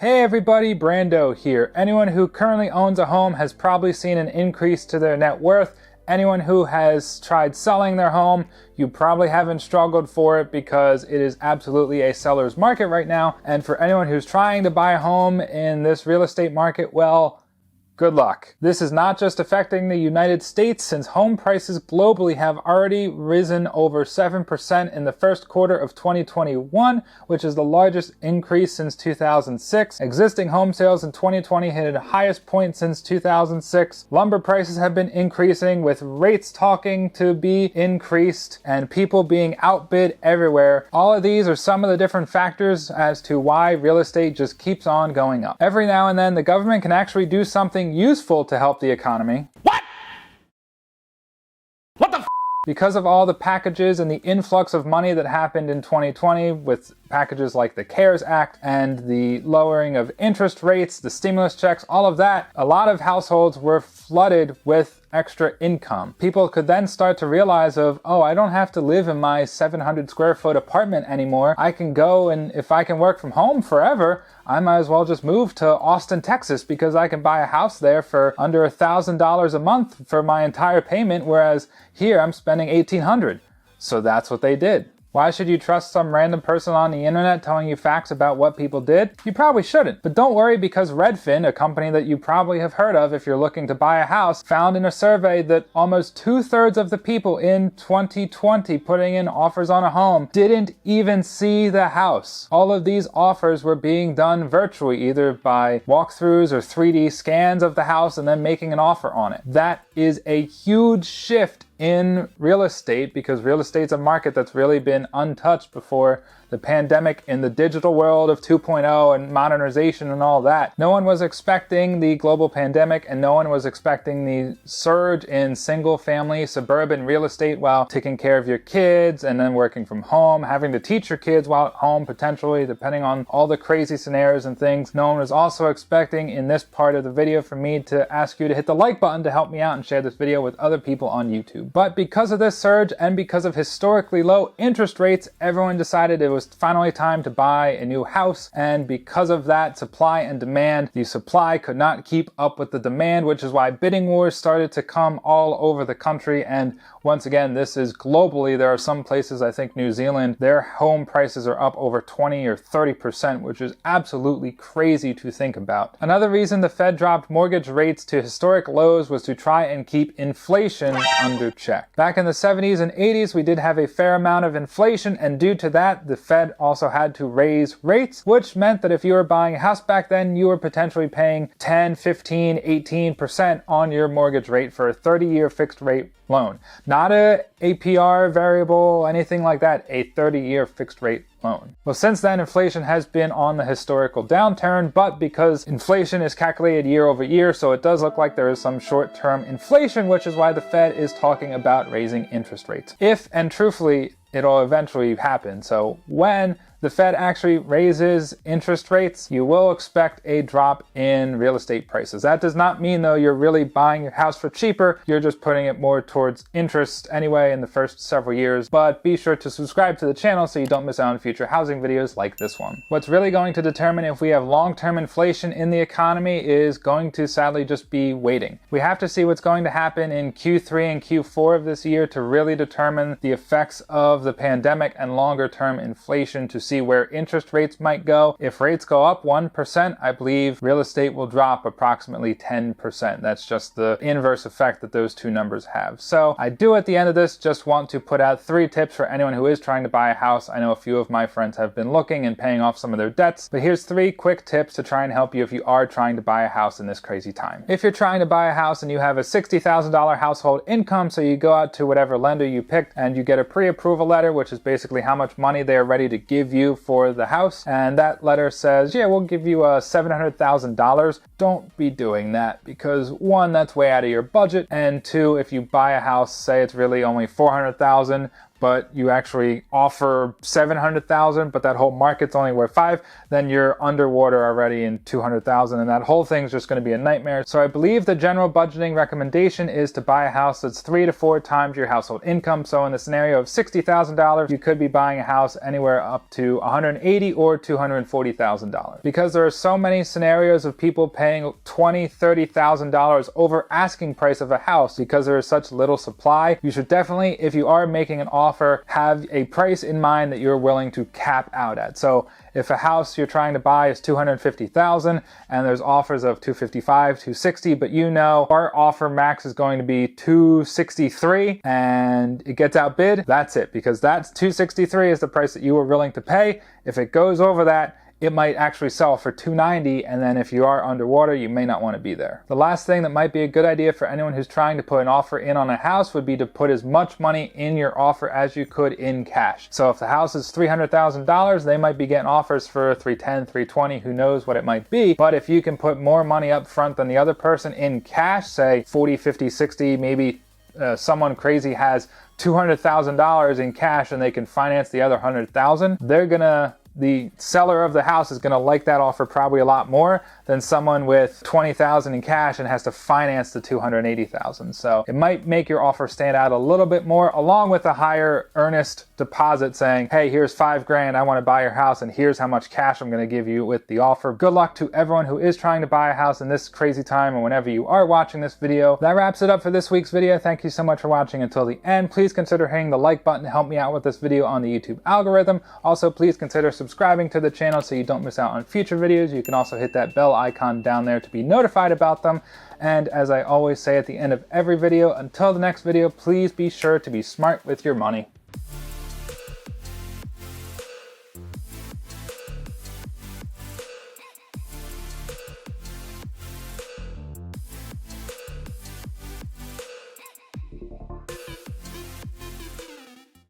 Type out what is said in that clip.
Hey everybody, Brando here. Anyone who currently owns a home has probably seen an increase to their net worth. Anyone who has tried selling their home, you probably haven't struggled for it because it is absolutely a seller's market right now. And for anyone who's trying to buy a home in this real estate market, well, good luck. This is not just affecting the United States, since home prices globally have already risen over 7% in the first quarter of 2021, which is the largest increase since 2006. Existing home sales in 2020 hit the highest point since 2006. Lumber prices have been increasing, with rates talking to be increased and people being outbid everywhere. All of these are some of the different factors as to why real estate just keeps on going up. Every now and then, the government can actually do something useful to help the economy. What the f? Because of all the packages and the influx of money that happened in 2020 with packages like the CARES Act and the lowering of interest rates, the stimulus checks, all of that, a lot of households were flooded with extra income. People could then start to realize I don't have to live in my 700 square foot apartment anymore. I can go, and if I can work from home forever, I might as well just move to Austin, Texas, because I can buy a house there for under $1,000 a month for my entire payment, whereas here I'm spending $1,800. So that's what they did. Why should you trust some random person on the internet telling you facts about what people did? You probably shouldn't. But don't worry, because Redfin, a company that you probably have heard of if you're looking to buy a house, found in a survey that almost 2/3 of the people in 2020 putting in offers on a home didn't even see the house. All of these offers were being done virtually, either by walkthroughs or 3D scans of the house and then making an offer on it. That is a huge shift in real estate, because real estate's a market that's really been untouched before the pandemic in the digital world of 2.0 and modernization and all that. No one was expecting the global pandemic, and no one was expecting the surge in single family suburban real estate while taking care of your kids and then working from home, having to teach your kids while at home potentially, depending on all the crazy scenarios and things. No one was also expecting in this part of the video for me to ask you to hit the like button to help me out and share this video with other people on YouTube. But because of this surge and because of historically low interest rates, everyone decided it was finally time to buy a new house. And because of that supply and demand, the supply could not keep up with the demand, which is why bidding wars started to come all over the country. And once again, this is globally. There are some places, I think New Zealand, their home prices are up over 20 or 30%, which is absolutely crazy to think about. Another reason the Fed dropped mortgage rates to historic lows was to try and keep inflation under check. Back in the 70s and 80s, we did have a fair amount of inflation, and due to that, the Fed also had to raise rates, which meant that if you were buying a house back then, you were potentially paying 10, 15, 18% on your mortgage rate for a 30-year fixed rate loan. Not a APR variable, anything like that, a 30-year fixed rate loan. Well, since then, inflation has been on the historical downturn, but because inflation is calculated year over year, so it does look like there is some short-term inflation, which is why the Fed is talking about raising interest rates. If, and truthfully, it'll eventually happen. So when the Fed actually raises interest rates, you will expect a drop in real estate prices. That does not mean, though, you're really buying your house for cheaper. You're just putting it more towards interest anyway in the first several years. But be sure to subscribe to the channel so you don't miss out on future housing videos like this one. What's really going to determine if we have long-term inflation in the economy is going to sadly just be waiting. We have to see what's going to happen in Q3 and Q4 of this year to really determine the effects of the pandemic and longer-term inflation, to see where interest rates might go. If rates go up 1%, I believe real estate will drop approximately 10%. That's just the inverse effect that those two numbers have. So I do at the end of this just want to put out 3 tips for anyone who is trying to buy a house. I know a few of my friends have been looking and paying off some of their debts, but here's 3 quick tips to try and help you if you are trying to buy a house in this crazy time. If you're trying to buy a house and you have a $60,000 household income, so you go out to whatever lender you picked and you get a pre-approval letter, which is basically how much money they're ready to give you for the house, and that letter says, yeah, we'll give you $700,000. Don't be doing that, because 1, that's way out of your budget, and 2, if you buy a house, say it's really only $400,000, but you actually offer 700,000, but that whole market's only worth 5, then you're underwater already in 200,000, and that whole thing's just going to be a nightmare. So I believe the general budgeting recommendation is to buy a house that's 3 to 4 times your household income. So in the scenario of $60,000, you could be buying a house anywhere up to $180,000 or $240,000. Because there are so many scenarios of people paying $20,000, $30,000 over asking price of a house because there is such little supply, you should definitely, if you are making an offer, have a price in mind that you're willing to cap out at. So if a house you're trying to buy is $250,000 and there's offers of $255,000, $260,000, but you know our offer max is going to be $263,000 and it gets outbid, that's it, because that's $263,000 is the price that you were willing to pay. If it goes over that, it might actually sell for $290,000, and then if you are underwater, you may not want to be there. The last thing that might be a good idea for anyone who's trying to put an offer in on a house would be to put as much money in your offer as you could in cash. So if the house is $300,000, they might be getting offers for $310,000, $320,000, who knows what it might be. But if you can put more money up front than the other person in cash, say 40, 50, 60, maybe someone crazy has $200,000 in cash and they can finance the other $100,000, the seller of the house is going to like that offer probably a lot more than someone with $20,000 in cash and has to finance the $280,000. So it might make your offer stand out a little bit more, along with a higher earnest deposit saying, hey, here's $5,000, I want to buy your house, and here's how much cash I'm going to give you with the offer. Good luck to everyone who is trying to buy a house in this crazy time, or whenever you are watching this video. That wraps it up for this week's video. Thank you so much for watching until the end. Please consider hitting the like button to help me out with this video on the YouTube algorithm. Also, please consider subscribing to the channel so you don't miss out on future videos. You can also hit that bell icon down there to be notified about them. And as I always say at the end of every video, until the next video, please be sure to be smart with your money.